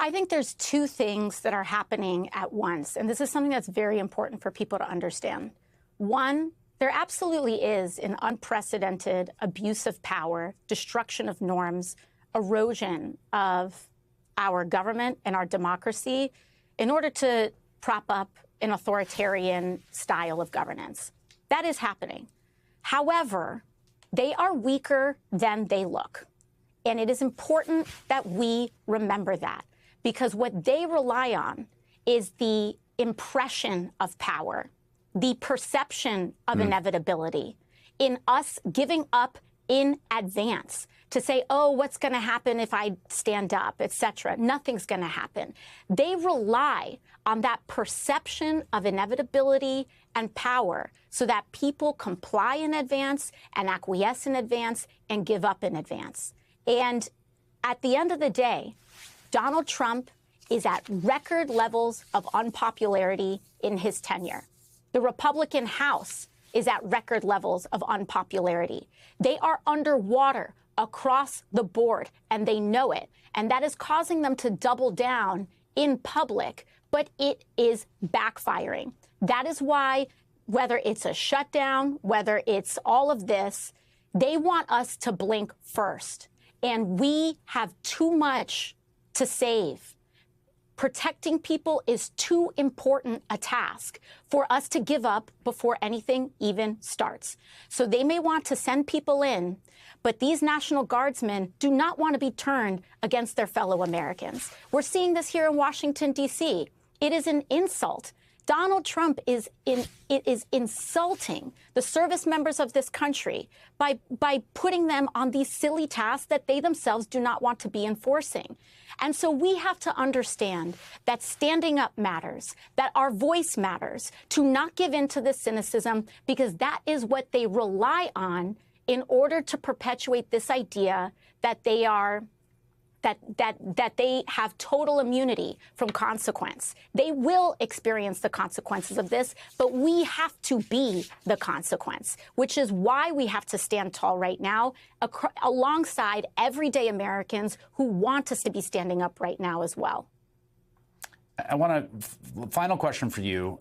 I think there's two things that are happening at once, and this is something that's very important for people to understand. One, there absolutely is an unprecedented abuse of power, destruction of norms, erosion of our government and our democracy in order to prop up an authoritarian style of governance. That is happening. However, they are weaker than they look. And it is important that we remember that, because what they rely on is the impression of power, the perception of inevitability, in us giving up in advance to say, oh, what's going to happen if I stand up, etc. Nothing's going to happen. They rely on that perception of inevitability and power so that people comply in advance and acquiesce in advance and give up in advance. And at the end of the day, Donald Trump is at record levels of unpopularity in his tenure. The Republican House is at record levels of unpopularity. They are underwater across the board, and they know it. And that is causing them to double down in public, but it is backfiring. That is why, whether it's a shutdown, whether it's all of this, they want us to blink first. And we have too much to save. Protecting people is too important a task for us to give up before anything even starts. So they may want to send people in, but these National Guardsmen do not want to be turned against their fellow Americans. We're seeing this here in Washington, D.C. It is an insult. Donald Trump is insulting the service members of this country by putting them on these silly tasks that they themselves do not want to be enforcing. And so we have to understand that standing up matters, that our voice matters, to not give in to this cynicism, because that is what they rely on in order to perpetuate this idea that they are that they have total immunity from consequence. They will experience the consequences of this, but we have to be the consequence, which is why we have to stand tall right now alongside everyday Americans who want us to be standing up right now as well. I want final question for you.